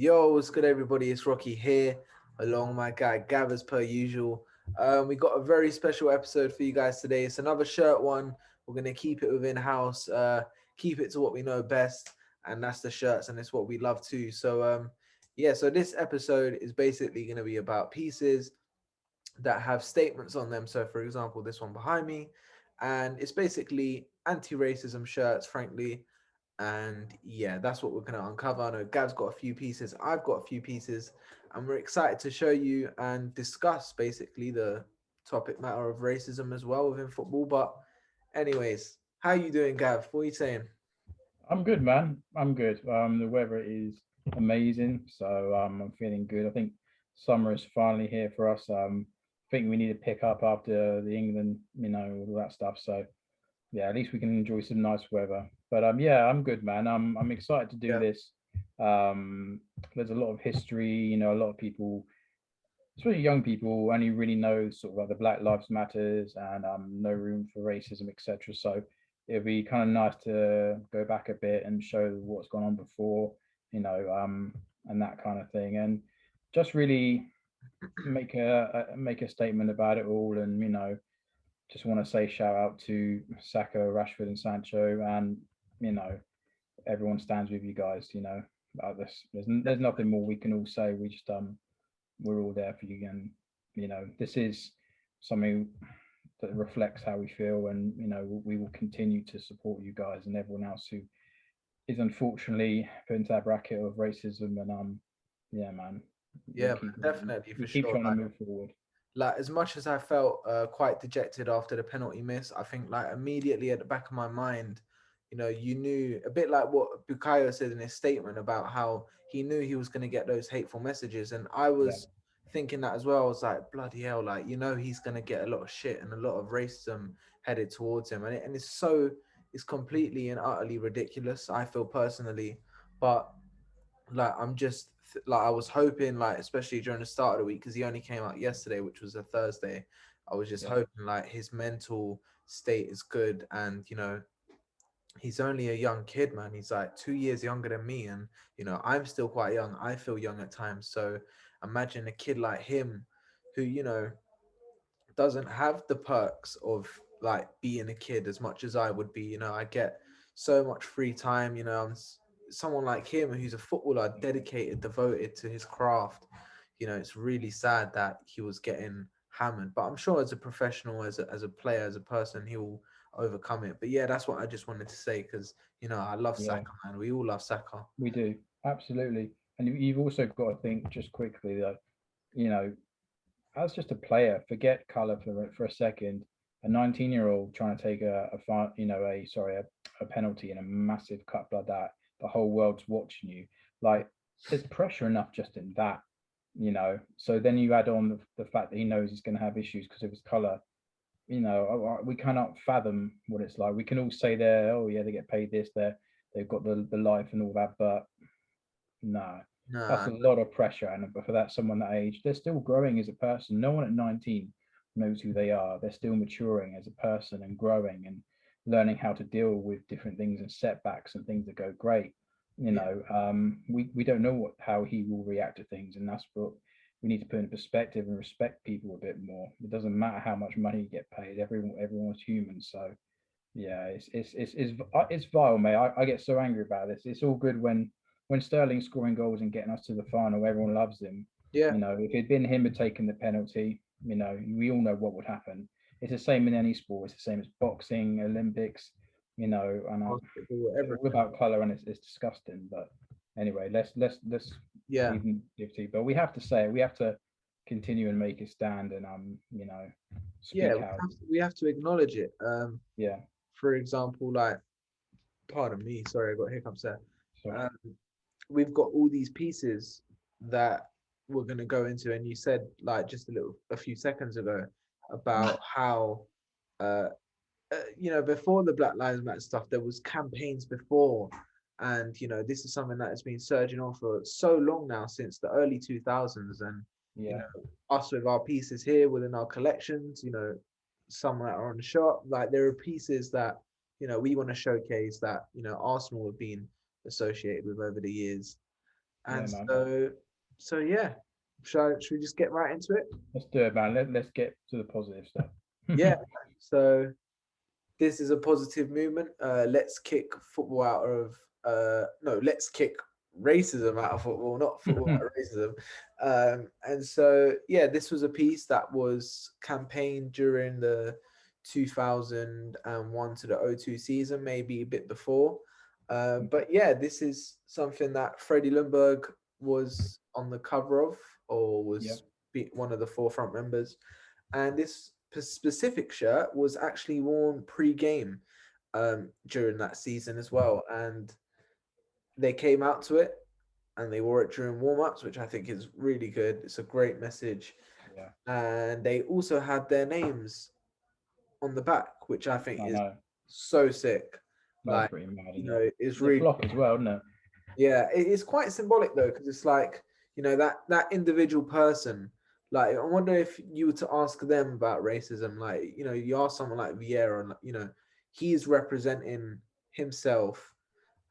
Yo, what's good, everybody? It's Rocky here, along with my guy Gav as per usual. We got a very special episode for you guys today. It's another shirt one. We're gonna keep it within house, keep it to what we know best, and that's the shirts, and it's what we love too. Yeah. So this episode is basically gonna be about pieces that have statements on them. So, for example, this one behind me, and it's basically anti-racism shirts, frankly. And yeah, that's what we're going to uncover. I know Gav's got a few pieces, I've got a few pieces, and we're excited to show you and discuss basically the topic matter of racism as well within football. But anyways, how you doing, Gav? What are you saying? I'm good, man. I'm good. The weather is amazing, so I'm feeling good. I think summer is finally here for us. I think we need to pick up after the England, all that stuff. So yeah, at least we can enjoy some nice weather. But yeah, I'm good, man. I'm excited to do Yeah. this. There's a lot of history. A lot of people, especially young people, only really know sort of like the Black Lives Matters and no room for racism, etc. So it'd be kind of nice to go back a bit and show what's gone on before, and that kind of thing, and just really make a statement about it all, and just want to say shout out to Saka, Rashford, and Sancho, and you know everyone stands with you guys. There's nothing more we can all say. We're all there for you, and this is something that reflects how we feel, and we will continue to support you guys and everyone else who is unfortunately put into that bracket of racism. And yeah, man, we'll Yeah, man, keep definitely for we'll keep sure. trying to move forward. Like as much as I felt quite dejected after the penalty miss, I think like immediately at the back of my mind, you knew a bit like what Bukayo said in his statement about how he knew he was going to get those hateful messages, and I Yeah, was thinking that as well. I was like, bloody hell, like he's going to get a lot of shit and a lot of racism headed towards him, and it's completely and utterly ridiculous. I feel personally, but like like I was hoping, like especially during the start of the week, because he only came out yesterday, which was a Thursday. I was just yeah, hoping like his mental state is good, and he's only a young kid, man. He's like 2 years younger than me, and I'm still quite young. I feel young at times, so imagine a kid like him who doesn't have the perks of like being a kid as much as I would be. I get so much free time. Someone like him who's a footballer, dedicated, devoted to his craft. It's really sad that he was getting hammered, but I'm sure as a professional, as a player, as a person, he will overcome it. But yeah, that's what I just wanted to say because I love yeah. Saka, man. We all love Saka. We do, absolutely. And you've also got to think just quickly that you know as just a player, forget color for a second. A 19-year-old trying to take a penalty in a massive cup like that, the whole world's watching you. Like, there's pressure enough just in that. So then you add on the fact that he knows he's going to have issues because of his color. We cannot fathom what it's like. We can all say oh yeah, they get paid this, they've got the life and all that, but no, that's Nah, a lot of pressure. And for that someone that age, they're still growing as a person. No one at 19 knows who they are. They're still maturing as a person and growing and learning how to deal with different things and setbacks and things that go great. yeah, We don't know how he will react to things, and that's what we need to put in perspective and respect people a bit more. It doesn't matter how much money you get paid. Everyone's human. So yeah, it's vile, mate. I get so angry about this. It's all good when Sterling's scoring goals and getting us to the final. Everyone loves him. yeah. If it'd been him had taken the penalty, we all know what would happen. It's the same in any sport. It's the same as boxing, Olympics. And Basketball, all everything. about color, and it's disgusting. But anyway, let's Yeah, leave negativity. But we have to say it. We have to continue and make a stand, and yeah. speak out. We have to acknowledge it. Yeah. For example, like, pardon me, sorry, I got hiccups there. So Um, we've got all these pieces that we're going to go into, and you said like just a few seconds ago about how uh, before the Black Lives Matter stuff, there was campaigns before, and this is something that has been surging on for so long now, since the early 2000s, and you yeah. know us with our pieces here within our collections, some that are on the shop, like there are pieces that we want to showcase that Arsenal have been associated with over the years, Yeah, And man. so yeah, should we just get right into it? Let's do it, man. Let's get to the positive stuff. Yeah. So this is a positive movement. Let's kick football out of no, let's kick racism out of football, not football out of racism. And so yeah, this was a piece that was campaigned during the 2001 to the '02 season, maybe a bit before. But yeah, this is something that Freddie Lundberg was on the cover of, or Yeah. was one of the forefront members. And this specific shirt was actually worn pre-game during that season as well. And they came out to it and they wore it during warm-ups, which I think is really good. It's a great message. Yeah. And they also had their names on the back, which I think I is know. so sick. That was Like, pretty mad, you isn't know, it? it's It's a really, flock as well, isn't it? yeah, it's quite symbolic though, because it's like, you know, that individual person. Like, I wonder if you were to ask them about racism, like, you know, you ask someone like Vieira, and you know, he's representing himself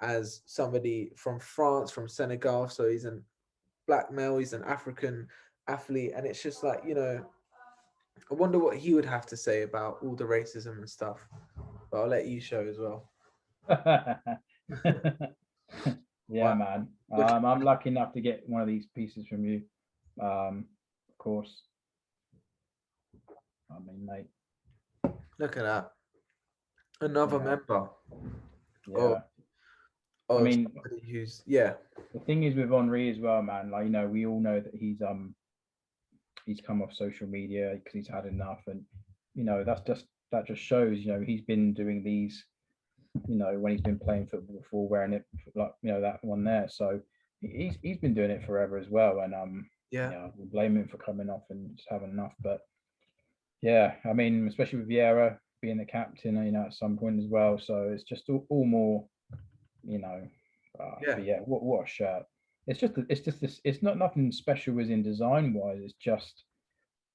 as somebody from France, from Senegal, so he's a black male, he's an African athlete, and it's just like, you know, I wonder what he would have to say about all the racism and stuff. But I'll let you show as well. Yeah, Wow, man. look, I'm lucky enough to get one of these pieces from you. Of course. I mean, mate. look at that. Another Yeah, member of yeah. I of mean, somebody who's, yeah, the thing is with Henri as well, man. Like, we all know that he's come off social media because he's had enough, and that just shows, he's been doing these, when he's been playing football before, wearing it like, that one there. So he's been doing it forever as well, and yeah, we blame him for coming off and just having enough. But yeah, I mean, especially with Vieira being the captain, at some point as well. So it's just all more, you know. yeah, But yeah, what a shirt! It's just this. It's not nothing special as in design wise. It's just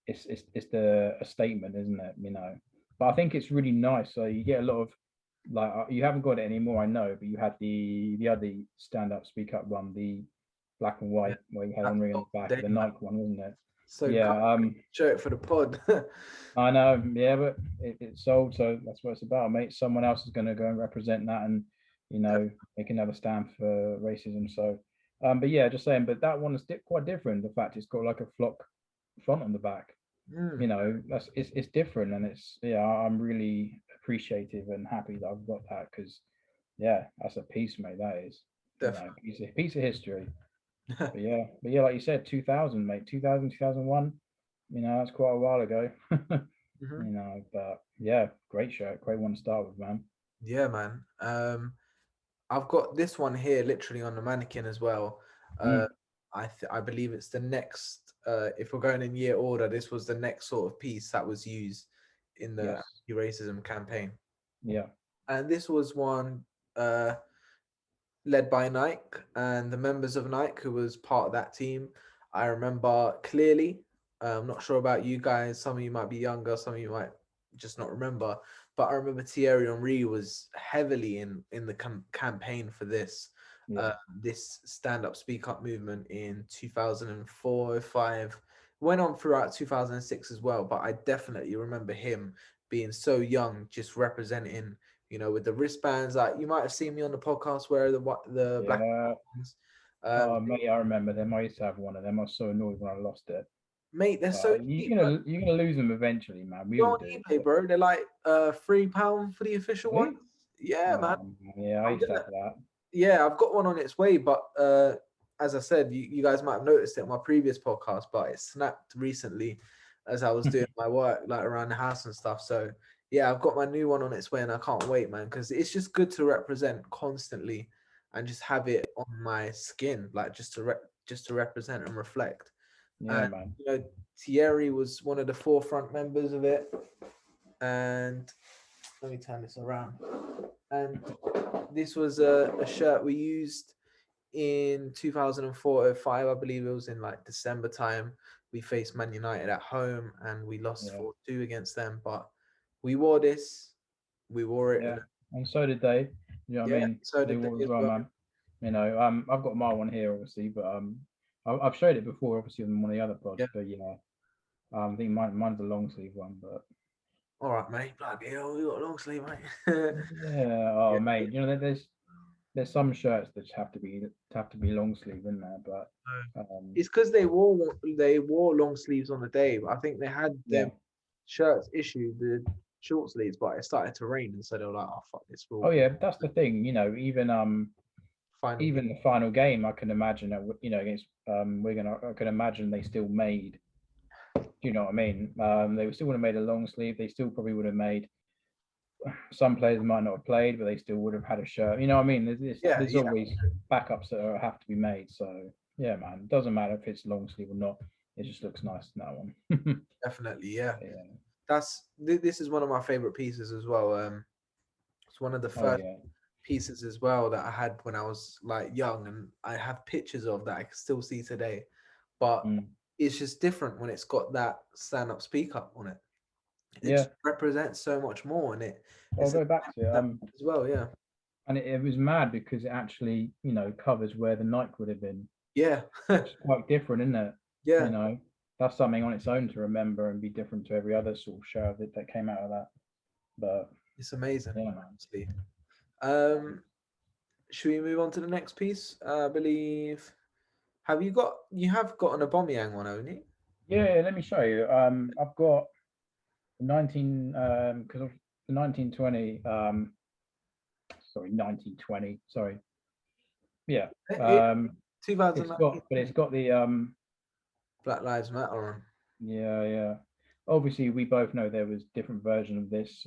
it's the a statement, isn't it? But I think it's really nice. So you get a lot of, like, you haven't got it anymore, I know, but you had the other stand up, speak up one, the black and yeah. white, where you had That's Henri on all the back, day, the man. Nike one, wasn't it? So Yeah, come show it for the pod. I know. Yeah, but it sold, so that's what it's about, mate. Someone else is going to go and represent that, and make another stand for racism. So, but yeah, just saying. But that one is quite different. The fact it's got like a flock front on the back. Mm, That's it's different, and I'm really appreciative and happy that I've got that, because yeah, that's a piece, mate. That is, piece of history. definitely. But yeah, like you said, 2000, mate, 2000, 2001. That's quite a while ago. Mhm. But yeah, great shirt, great one to start with, man. Yeah, man. I've got this one here, literally on the mannequin as well. Uh, Mm, I believe it's the next. If we're going in year order, this was the next sort of piece that was used in the yes, anti-racism campaign, yeah, and this was one led by Nike and the members of Nike who was part of that team. I remember clearly. I'm not sure about you guys. Some of you might be younger. Some of you might just not remember. But I remember Thierry Henry was heavily in the campaign for this yeah, uh, this stand up, speak up movement in 2004, 5. Went on throughout 2006 as well. But I definitely remember him being so young, just representing, you know, with the wristbands. Like, you might have seen me on the podcast where the black yeah. ones. Oh, mate, I remember them. I used to have one of them. I was so annoyed when I lost it. Mate, they're so But you're cheap, man. gonna you're gonna lose them eventually, man. We Go all on do. eBay, But bro. They're like £3 for the official ones. really, Yeah, man. yeah, I I'm used to gonna have that. Yeah, I've got one on its way, but as I said, you guys might have noticed it in my previous podcast, but it snapped recently as I was doing my work, like around the house and stuff. So yeah, I've got my new one on its way, and I can't wait, man, because it's just good to represent constantly and just have it on my skin, like just to represent and reflect. Yeah, And man. you know, Thierry was one of the forefront members of it. And let me turn this around. And this was a shirt we used in 2004 or 5, I believe it was in like December time. We faced Man United at home and we lost Yeah, 4-2 against them. But we wore this, we wore it. yeah. And so did they. You know what I Yeah, mean? so They did were they as as well, well. man. You know, I've got my one here, obviously, but I've showed it before, obviously, on one of the other pods. Yeah. But yeah, I think mine's a long sleeve one, but All right, mate. Bloody hell, you got a long sleeve, mate. yeah. Oh, Yeah. mate, you know, there's some shirts that have to be long sleeve in there, but It's because they wore long sleeves on the day. But I think they had yeah. them shirts issued the short sleeves, but it started to rain, and so they were like, "Oh fuck this, Oh we'll yeah, that's the thing. You know, final game." even the final game, I can imagine that, you know, against Wigan, I can imagine they still made. Do you know what I mean? They still would have made a long sleeve. They still probably would have made. Some players might not have played, but they still would have had a shirt. You know what I mean? Yeah, There's yeah, always backups that have to be made. So yeah, man, it doesn't matter if it's long sleeve or not. It just looks nice in that one. definitely, yeah. Yeah. This is one of my favorite pieces as well. It's one of the Oh first yeah. pieces as well that I had when I was like young, and I have pictures of that I can still see today. But Mm. it's just different when it's got that stand-up speaker on it. It Yeah. just represents so much more, and I'll it's a, go back to it. as well. Yeah, And it was mad because it actually, you know, covers where the Nike would have been, yeah, which is quite different, isn't it? You yeah. know, that's something on its own to remember and be different to every other sort of show that came out of that. But It's amazing, yeah, man. honestly. Um, should we move on to the next piece? I believe. You have got an Aubameyang one, haven't you? Yeah, let me show you. I've got 19 because of the 1920 sorry 1920 sorry yeah It, it's 2019 got but it's got the Black Lives Matter on. yeah obviously we both know there was different version of this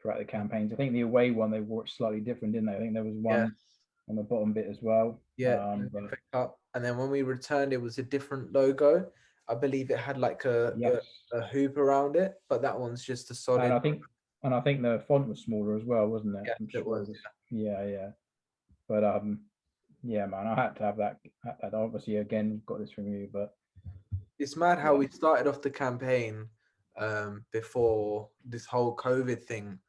throughout the campaigns. I think the away one they wore it slightly different, didn't they? I think there was Yeah, one on the bottom bit as well. yeah. But FA Cup. And then when we returned, it was a different logo. I believe it had like yes, a hoop around it, but that one's just a and solid. I think the font was smaller as well, wasn't it? Yeah, I'm it sure it was. was. Yeah, but yeah, man, I had to have that. Obviously, again, got this from you, but It's mad how yeah, we started off the campaign before this whole COVID thing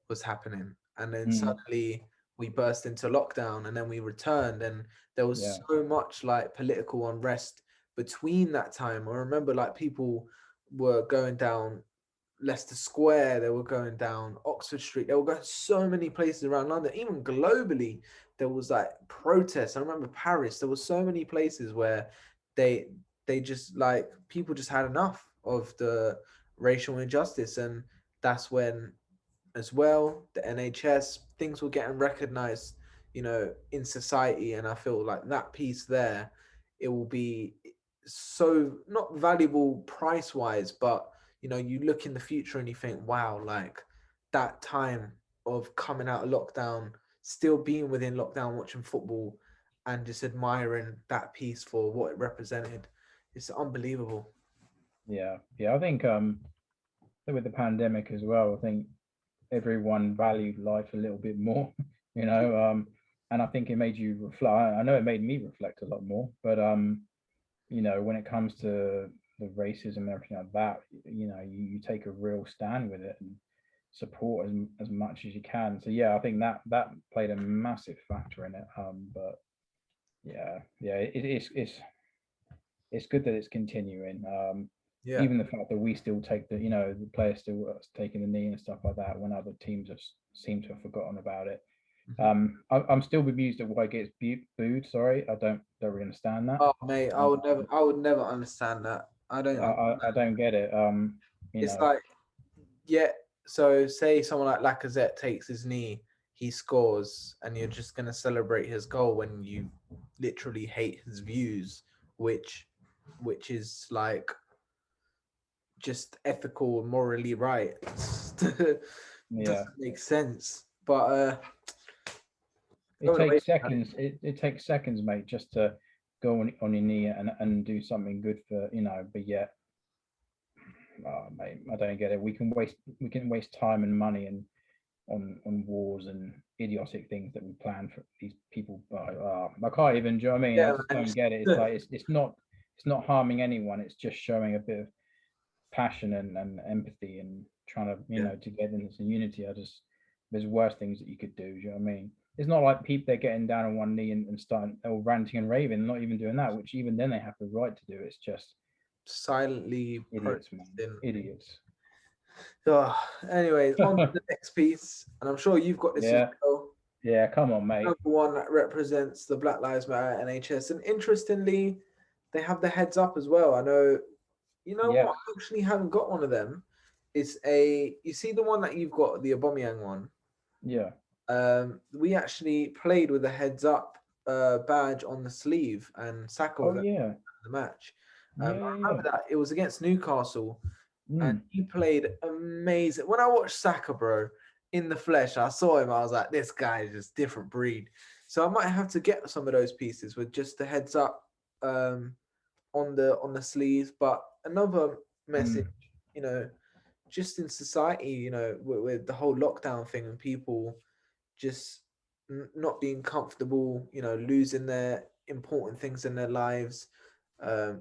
was happening, and then mm, suddenly we burst into lockdown, and then we returned, and there was yeah, so much like political unrest between that time. I remember like people were going down Leicester Square, they were going down Oxford Street, they were going so many places around London, even globally. There was like protests. I remember Paris. There were so many places where they they just like people just had enough of the racial injustice, and that's when as well the NHS things were getting recognized, in society. And I feel like that piece there, it will be so not valuable price wise, but you look in the future and you think, wow, like that time of coming out of lockdown, still being within lockdown, watching football, and just admiring that piece for what it represented. It's unbelievable. yeah. With the pandemic as well, I think everyone valued life a little bit more, you know. And I think it made you reflect. I know it made me reflect a lot more, but you know, when it comes to the racism and everything like that, you know, you take a real stand with it and support as much as you can. So yeah, I think that played a massive factor in it. But yeah, it's good that it's continuing. Yeah. Even the fact that we still take the, you know, the players still taking the knee and stuff like that when other teams have seem to have forgotten about it. Mhm. I'm still bemused at why it gets booed. Sorry, I don't really understand that. Oh, mate, Um, I would never understand that. I don't I understand. don't get it. You It's know, like, yeah. So say someone like Lacazette takes his knee, he scores, and you're just gonna celebrate his goal when you literally hate his views, which, which is like just ethical and morally right. yeah, Doesn't make sense. But it going away takes from that, seconds. It takes seconds, mate, just to go on your knee and do something good for, you know. But yet, oh, mate, I don't get it. We can waste time and money and on wars and idiotic things that we plan for these people. I can't even. Do you know what I mean? I yeah, just man. don't get it. It's like it's not harming anyone. It's just showing a bit of passion and empathy and trying to, you Yeah, know, togetherness and unity. There's worse things that you could do. Do you know what I mean? it's not like people they're getting down on one knee and starting or ranting and raving. Not even doing that, which even then they have the right to do. It's just Silently idiots, man, protesting. idiots. Oh, anyways, on to the next piece, and I'm sure you've got this as Yeah, well. yeah. Come on, mate. Another one that represents the Black Lives Matter NHS, and interestingly, they have the heads up as well. I know, you know Yes. what? I actually haven't got one of them. It's a, you see the one that you've got, the Aubameyang one. Yeah. We actually played with a heads up badge on the sleeve, and Saka Oh was at yeah. the match. I Yeah. Yeah. Yeah. remember that it was against Newcastle, and Mm. he played amazing. When I watched Saka, bro, in the flesh, I saw him. I was like, this guy is just different breed. So I might have to get some of those pieces with just the heads up on the sleeves. But another message, Mm. you know, just in society, with the whole lockdown thing and people just not being comfortable, losing their important things in their lives,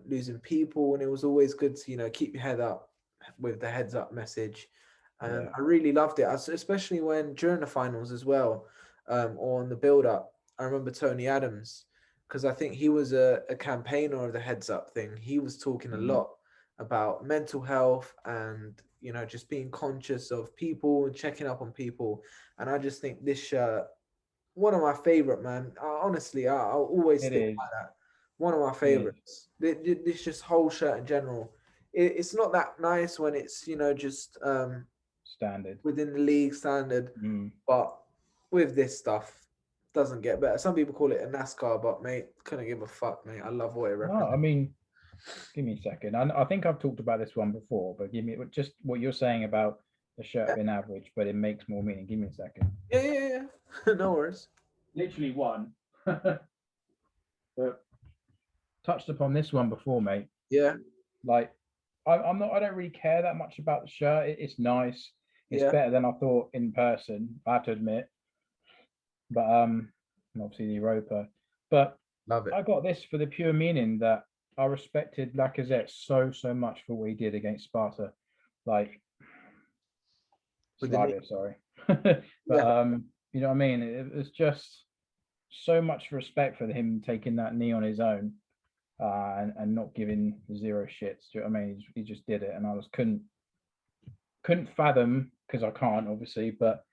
losing people. And it was always good to, keep your head up with the heads up message. And Yeah. I really loved it, especially when during the finals as well, or on the build up. I remember Tony Adams, because I think he was a campaigner of the heads up thing. He was talking a Mm. lot about mental health and, just being conscious of people and checking up on people. And I just think this shirt, one of my favorite, man. Honestly, I'll always It stick is. by that. One of my It is favorites. This just whole shirt in general. It's not that nice when it's just standard. within the league standard, Mm. but with this stuff, doesn't get better. Some people call it a NASCAR, but mate, couldn't give a fuck, mate. I love what it No, I represents. mean, give me a second. I think I've talked about this one before, but give me just what you're saying about the shirt Yeah, being average, but it makes more meaning. Give me a second. yeah, yeah, yeah. No worries. Literally one. But touched upon this one before, mate. Yeah, Like, I'm not. I don't really care that much about the shirt. It's nice. It's yeah, better than I thought in person. I have to admit. But and obviously the Europa. But love it. I got this for the pure meaning that I respected Lacazette so much for what he did against Sparta. Like With the knee. Slavia, sorry. But Yeah, you know what I mean? It was just so much respect for him taking that knee on his own, and not giving zero shits. Do you know what I mean? He just did it, and I was couldn't fathom, because I can't obviously, but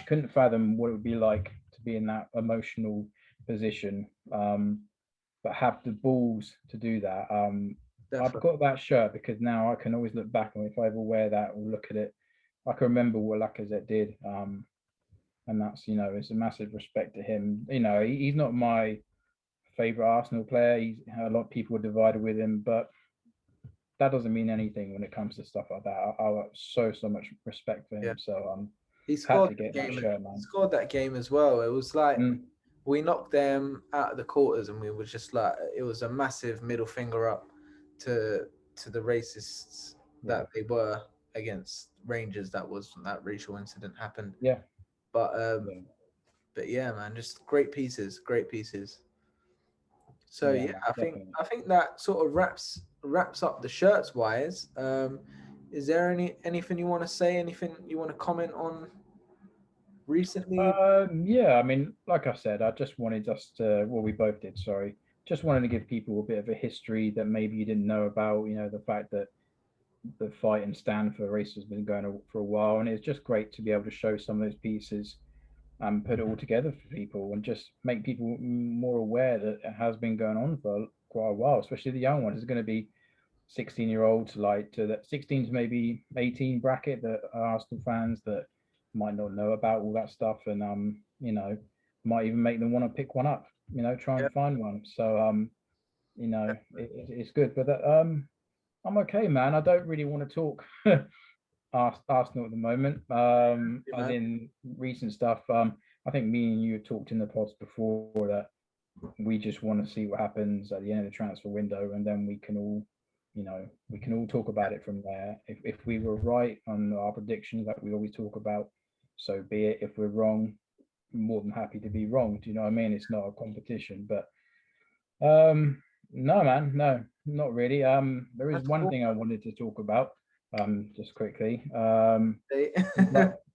couldn't fathom what it would be like to be in that emotional position, but have the balls to do that. I've definitely. got that shirt because now I can always look back, and if I ever wear that or look at it, I can remember what Lacazette did. And that's, it's a massive respect to him. He's not my favorite Arsenal player. He's a lot of people are divided with him, but that doesn't mean anything when it comes to stuff like that. I have so much respect for Yeah. him. So He had scored to that get that game. shirt, He man. scored that game as well. It was like Mm, we knocked them out of the quarters, and we were just like, it was a massive middle finger up to the racists yeah, that they were against Rangers. That racial incident happened. yeah, But yeah, yeah, man, just great pieces, great pieces. So yeah, yeah, man, definitely. I think that sort of wraps up the shirts wise. Is there anything you want to say? Anything you want to comment on recently? Yeah, I mean, like I said, I just wanted us to, well, we both did, sorry. Just wanted to give people a bit of a history that maybe you didn't know about, the fact that the fight and stand for race has been going on for a while. And it's just great to be able to show some of those pieces and put it all together for people and just make people more aware that it has been going on for quite a while, especially the young ones. There's going to be 16-year-olds like to that 16 to maybe 18 bracket that are Arsenal fans that might not know about all that stuff, and might even make them want to pick one up, try Yeah, and find one. So it's good. But I'm okay, man. I don't really want to talk Arsenal at the moment. As man. in recent stuff. I think me and you have talked in the pods before that we just want to see what happens at the end of the transfer window, and then we can all talk about it from there. If we were right on our predictions that we always talk about, so be it. If we're wrong, more than happy to be wrong. Do you know what I mean? It's not a competition, but no, man, no, not really. There is That's one cool. thing I wanted to talk about, just quickly. They-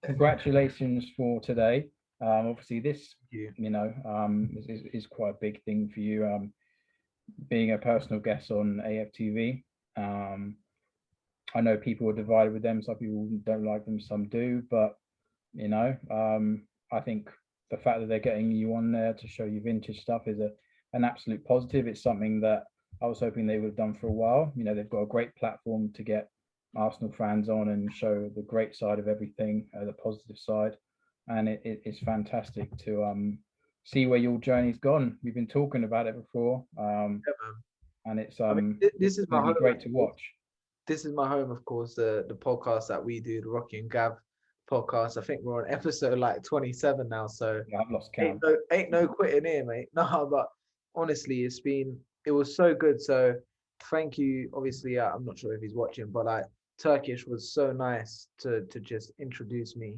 Congratulations for today. Obviously this, you. is quite a big thing for you, being a personal guest on AFTV. um I know people are divided with them. Some people don't like them, some do. But I think the fact that they're getting you on there to show you vintage stuff is an absolute positive. It's something that I was hoping they would have done for a while. They've got a great platform to get Arsenal fans on and show the great side of everything, the positive side, and it's fantastic to see where your journey's gone. We've been talking about it before, Yeah, man. and it's I mean, it's this is my going to home. be great to watch. This is my home, of course. The podcast that we do, the Rocky and Gav podcast. I think we're on episode like 27 now, so Yeah, I've lost ain't count. no ain't no quitting here, mate. No, but honestly, it was so good. So thank you. Obviously, I'm not sure if he's watching, but like Turkish was so nice to just introduce me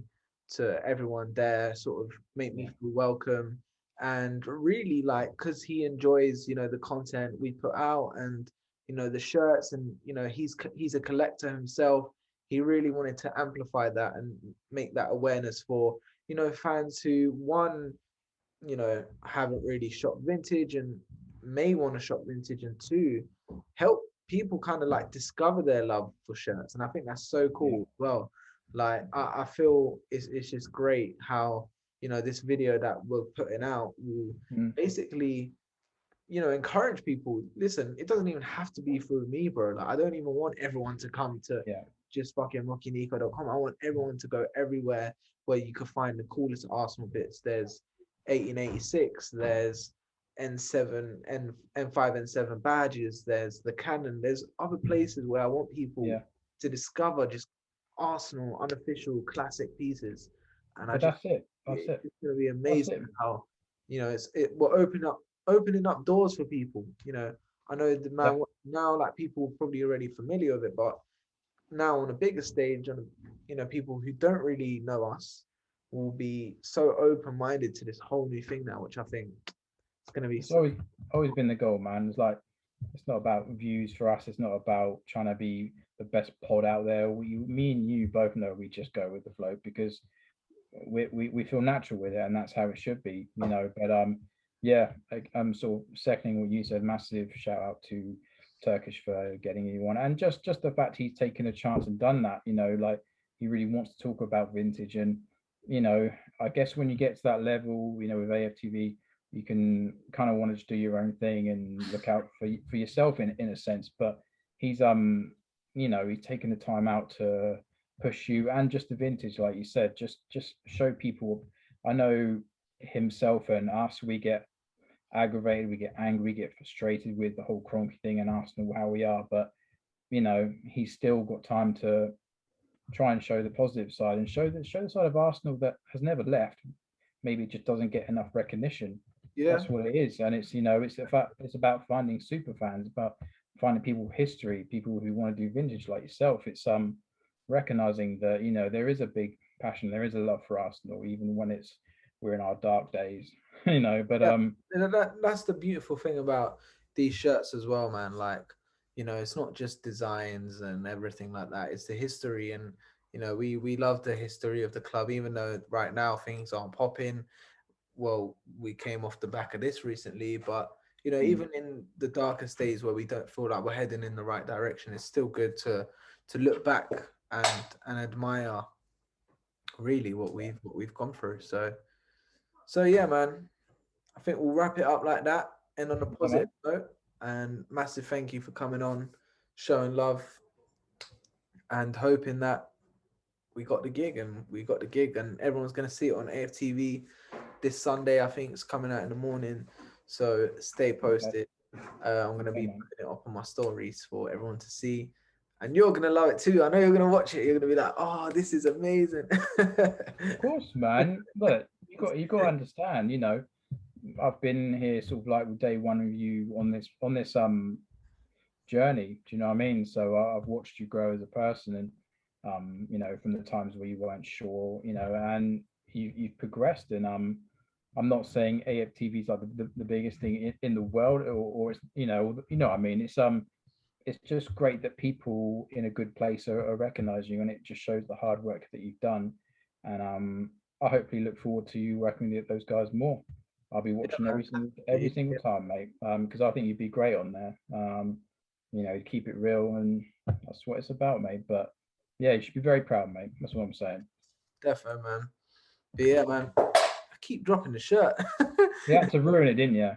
to everyone there, sort of make me Yeah, feel welcome, and really like because he enjoys the content we put out, and the shirts, and he's a collector himself. He really wanted to amplify that and make that awareness for fans who, one, haven't really shopped vintage and may want to shop vintage, and two, help people kind of like discover their love for shirts. And I think that's so yeah. cool. Well, like I feel it's just great how this video that we're putting out will Mm, basically encourage people. Listen, it doesn't even have to be through me, bro. Like, I don't even want everyone to come to yeah, just fucking rockynico.com. I want everyone to go everywhere where you could find the coolest Arsenal bits. There's 1886, there's N7, N5, N7 badges, there's the Canon, there's other places where I want people yeah. to discover just Arsenal unofficial classic pieces. And I But just, that's it. That's it. it's going to be That's amazing it. how, we're opening up doors for people. I know the Yeah. man now, like people probably already familiar with it, but now on a bigger stage, and people who don't really know us will be so open-minded to this whole new thing now, which I think it's going to be It's so. always been the goal, man. It's like it's not about views for us. It's not about trying to be the best pod out there. Me and you both know we just go with the flow because we feel natural with it, and that's how it should be, But yeah, I'm sort of seconding what you said. Massive shout out to Turkish for getting you on, and just the fact he's taken a chance and done that. Like he really wants to talk about vintage, and you know, I guess when you get to that level, with AFTV, you can kind of want to just do your own thing and look out for yourself in a sense. But he's he's taken the time out to push you, and just the vintage, like you said, just show people. I know himself and us, we get aggravated, we get angry, we get frustrated with the whole Cronky thing and Arsenal how we are, but he's still got time to try and show the positive side and show the side of Arsenal that has never left. Maybe it just doesn't get enough recognition. Yeah, That's what it is, and it's about finding super fans, about finding people with history, people who want to do vintage like yourself. It's recognizing that there is a big passion, there is a love for Arsenal, even when we're in our dark days, But yeah. That's the beautiful thing about these shirts as well, man. Like, it's not just designs and everything like that. It's the history, and we love the history of the club, even though right now things aren't popping. Well, we came off the back of this recently, but mm, even in the darkest days where we don't feel like we're heading in the right direction, it's still good to look back and admire really yeah, what we've gone through. So yeah, man, I think we'll wrap it up like that and on a yeah, positive man. note. And massive thank you for coming on, showing love, and hoping that we got the gig, and everyone's gonna see it on AFTV this Sunday. I think it's coming out in the morning, so stay Okay, posted. I'm gonna okay, be man. putting it up on my stories for everyone to see, and you're gonna love it too. I know you're gonna watch it. You're gonna be like, "Oh, this is amazing." Of course, man. Look, you got to understand. I've been here sort of like with day one of you on this journey. Do you know what I mean? So I've watched you grow as a person, and from the times where you weren't sure, and you've progressed. And I'm not saying AFTV is like the biggest thing in the world, or it's, what I mean. It's just great that people in a good place are recognizing you, and it just shows the hard work that you've done. And I hopefully look forward to you working with those guys more. I'll be watching man. every single time, mate. Because I think you'd be great on there. Keep it real, and that's what it's about, mate. But yeah, you should be very proud, mate. That's what I'm saying. Definitely, man. But yeah, man. I keep dropping the shirt. You had to ruin it, didn't you?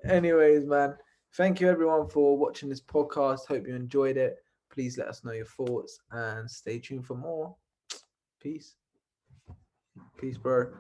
Anyways, man. Thank you everyone for watching this podcast. Hope you enjoyed it. Please let us know your thoughts and stay tuned for more. Peace. Peace, bro.